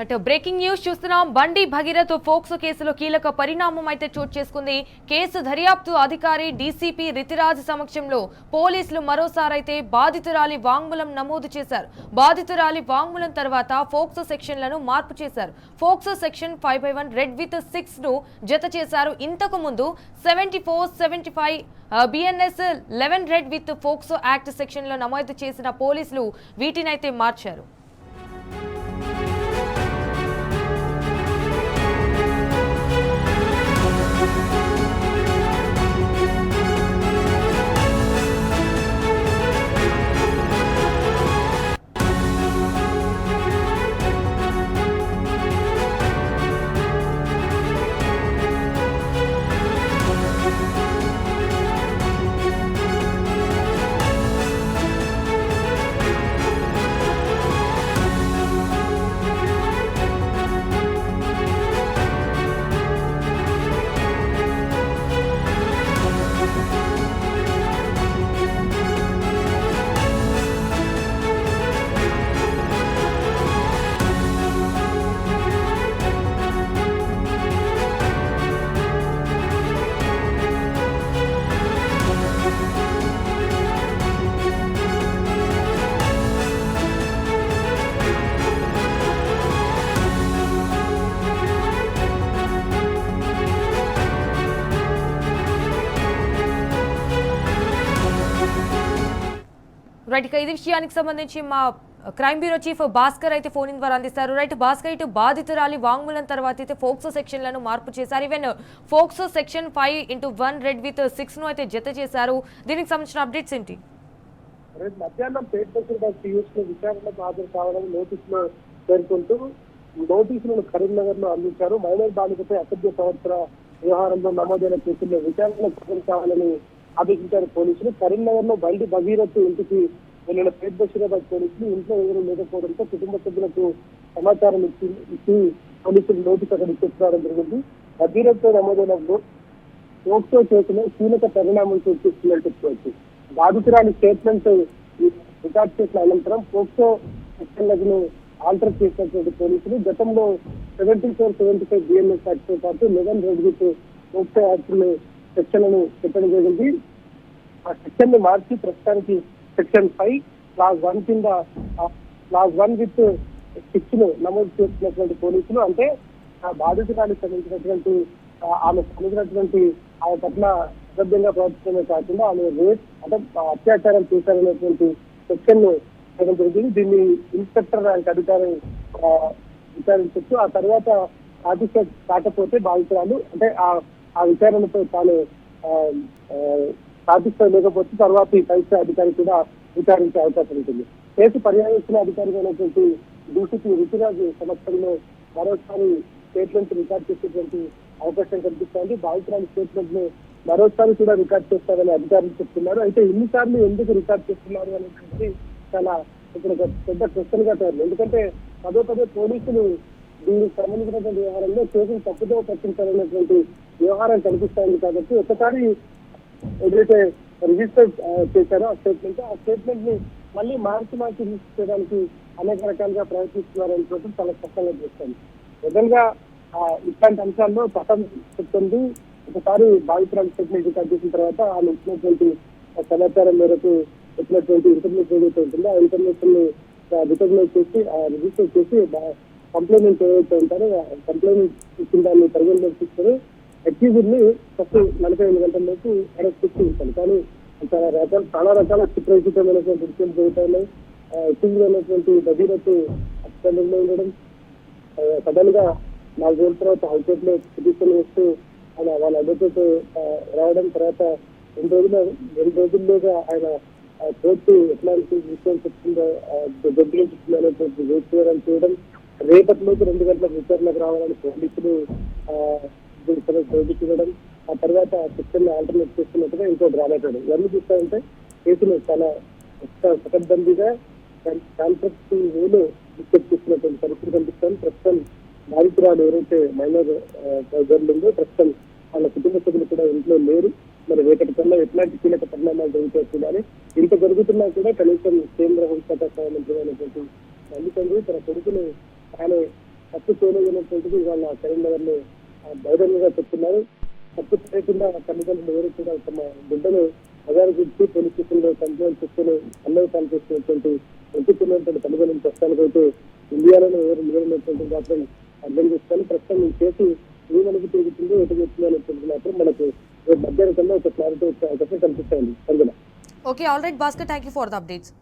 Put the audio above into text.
అటు breaking news చూస్తున్నాం. బండి భగీరథ్ ఫోక్సో కేసులో కీలక పరిణామం అయితే చోటు చేసుకుంది. కేసు దర్యాప్తు అధికారి డీసీపీ రితిరాజ్ సమక్షంలో పోలీసులు మరోసారైతే బాధితురాలి వాంగ్మూలం నమోదు చేశారు. బాధితురాలి వాంగ్మూలం తర్వాత ఫోక్సో సెక్షన్లను మార్పు చేశారు. ఫోక్సో సెక్షన్ 5/1 రెడ్ విత్ 6 ను జత చేశారు. ఇంతకు ముందు 74, 75 BNS 11 red with POCSO act సెక్షన్లో నమోదు చేసిన పోలీసులు వీటినైతే మార్చారు. రైట్, ఇక ఇది విషయానికి సంబంధించి మా క్రైమ్ బ్యూరో చీఫ్ భాస్కర్ అయితే ఫోన్ ద్వారా అందిస్తారు. రైట్ భాస్కర్, ఇటు బాధితురాలి వాంగ్మూలం తర్వాత అయితే ఫోక్సో సెక్షన్లను మార్పు చేశారు. Even POCSO section 5/1 red with 6 ను అయితే జత చేశారు. దీనికి సంబంధించిన అప్డేట్స్ ఏంటి? మధ్యాహ్నం విచారణకు హాజరు కావాలని నోటీసులో పేర్కొంటూ నోటీసులను కరీంనగర్ లో అందించారు. మైనర్ బాలికపై అసభ్య ప్రవర్తన వ్యవహారంలో నమోదైన కేసుల్లో విచారణకు హాజరు కావాలని ఆదేశించారు పోలీసులు. కరీంనగర్ లో బండి భగీరథ్ ఇంటికి వెళ్లిన పేట్ బషీరాబాద్ పోలీసులు ఇంట్లో ఎవరు లేకపోవడంతో కుటుంబ సభ్యులకు సమాచారం ఇచ్చి పోలీసులు నోటీసు అక్కడ ఇచ్చేసుకోవడం జరిగింది. భగీరథ్ నమోదైన పోక్సో కేసులో కీలక పరిణామం చూపిస్తున్నట్టు చెప్పుకోవచ్చు. బాధితురాలి స్టేట్మెంట్ రికార్డ్ చేసిన అనంతరం పోక్సో సెక్షన్లను ఆల్టర్ చేసినటువంటి పోలీసులు గతంలో 74, 75 బిఎన్ఎస్ యాక్ట్ తో పాటు 11 రెడ్ విత్ పోక్సో యాక్ట్ సెక్షన్లను పెట్టడం జరిగింది. ఆ సెక్షన్ ని మార్చి ప్రస్తుతానికి సెక్షన్ 5 క్లాస్ 1 కింద క్లాస్ 1 విత్ 6 ను నమోదు చేసినటువంటి పోలీసులు, అంటే ఆ బాధితురానికి సంబంధించినటువంటి ఆమె సంబంధించినటువంటి ఆమె పట్ల అసభ్యంగా ప్రవర్తించడమే కాకుండా ఆమె రేప్ అంటే అత్యాచారం చేశారనేటువంటి సెక్షన్ ను చేయడం జరిగింది. దీన్ని ఇన్స్పెక్టర్ ర్యాంక్ అధికారి విచారించవచ్చు. ఆ తర్వాత సాటిస్ఫై కాకపోతే బాధితురాలు అంటే ఆ విచారణతో తాను సాటిస్ఫై లేకపోతే తర్వాత ఈ పైసా అధికారి కూడా విచారించే అవకాశం ఉంటుంది. కేసు పర్యవేక్షణ అధికారి అయినటువంటి డీసీపీ రితిరాజ్ సమక్షంలో మరోసారి స్టేట్మెంట్ రికార్డ్ చేసేటువంటి అవకాశం కనిపిస్తోంది. బాధితురాలి స్టేట్మెంట్ ను మరోసారి కూడా రికార్డ్ చేస్తారని అధికారులు చెప్తున్నారు. అయితే ఇన్నిసార్లు ఎందుకు రికార్డ్ చేస్తున్నారు అనేటువంటి చాలా ఇక్కడ పెద్ద క్వశ్చన్ గా తయారు. ఎందుకంటే పదే పోలీసులు దీనికి సంబంధించినటువంటి వ్యవహారంలో కేసులు తప్పుదో పట్టించాలనేటువంటి వ్యవహారం కనిపిస్తోంది. కాబట్టి ఒకసారి ఏదైతే రిజిస్టర్ చేశారో ఆ స్టేట్మెంట్ ని మళ్ళీ మార్చి రిజిస్టర్ చేయడానికి అనేక రకాలుగా ప్రయత్నిస్తున్నారనేటువంటి చాలా స్పష్టంగా చేస్తుంది. నిజంగా ఇట్లాంటి అంశాల్లో చట్టం చెప్తుంది. ఒకసారి బాధితురాలు స్టేట్మెంట్ రికార్డ్ చేసిన తర్వాత ఆమె ఇచ్చినటువంటి సమాచారం మేరకు ఇచ్చినటువంటి ఇన్ఫర్మేషన్ ఏదైతే ఉంటుందో ఆ ఇన్ఫర్మేషన్ ని రికగ్నైజ్ చేసి రిజిస్టర్ చేసి కంప్లైంట్ ఏవైతే ఉంటారో కంప్లైంట్ ఇచ్చిన దాన్ని పరిగణలోకి తీసుకొని అక్యూజ్డ్ ని ఫస్ట్ 48 గంటల్లోపు అరెస్ట్ చేసి ఉంటాను. కానీ చాలా రకాల చిత్రహితమైనటువంటి విషయాలు జరుగుతున్నాయి. అక్యూజ్డ్ అయినటువంటి భగీరథ్ అత్యంతంలో ఉండడం, సడన్ గా 4 రోజుల తర్వాత హైకోర్టు లో పిటిషన్ వేస్తూ వాళ్ళ అడ్వకేట్ రావడం, తర్వాత 2 రోజుల్లోగా ఆయన కోర్టు ఎట్లాంటి విషయం చెప్తుందో జడ్జిలో చెప్తున్నటువంటి వెయిట్ చేయడం, రేపటిలోకి 2 గంటల విచారణకు రావాలని పోలీసులు చూపించడం, ఆ తర్వాత సెక్షన్ ఆల్టర్నేట్ చేస్తున్నట్టుగా ఇంకో డ్రామా చేయడం, ఇవన్నీ చూస్తామంటే కేసులు చాలా పకడ్బందీగా కాన్సెప్ట్ వేలో డిస్కస్ చేస్తున్నటువంటి పరిస్థితి కనిపిస్తాను. ప్రస్తుతం బాధితురాలు ఎవరైతే మైనర్ గర్ల్ ఉందో ప్రస్తుతం వాళ్ళ కుటుంబ సభ్యులు కూడా ఇంట్లో లేరు. మరి రేపటి కన్నా ఎట్లాంటి కీలక పరిణామాలు జరుగుతాయి చూడాలి. ఇంత జరుగుతున్నా కూడా కనీసం కేంద్ర హోంశాఖ మంత్రి అయినటువంటి మల్లికండ్రు తన కొడుకుని ఆయన తప్పు చేయలేదనేటువంటిది వాళ్ళ కరీంనగర్ లో ధైర్యంగా చెప్తున్నారు. తప్పు చేయకుండా తల్లిదండ్రులు ఎవరు కూడా తమ బిడ్డను బజారు గురించి పోలీస్ స్టేషన్లో కంప్లైంట్ చేసుకుని అన్నయ్య పాల్చేసినటువంటి ఎంచుకున్నటువంటి తల్లిదండ్రులు ప్రస్తుతానికైతే ఇండియాలోనే ఎవరు లేనటువంటి మాత్రం అర్థం చేస్తాను. ప్రస్తుతం ఈ కేసు ఏ మనకి తిరుగుతుందో ఎటు చెప్తుందో అనేటువంటి మాత్రం మనకు మధ్యాహ్నం కన్నా ఒక క్లారిటీ వచ్చే అవకాశం కనిపిస్తుంది. Okay, all right Bhaskar, thank you for the updates.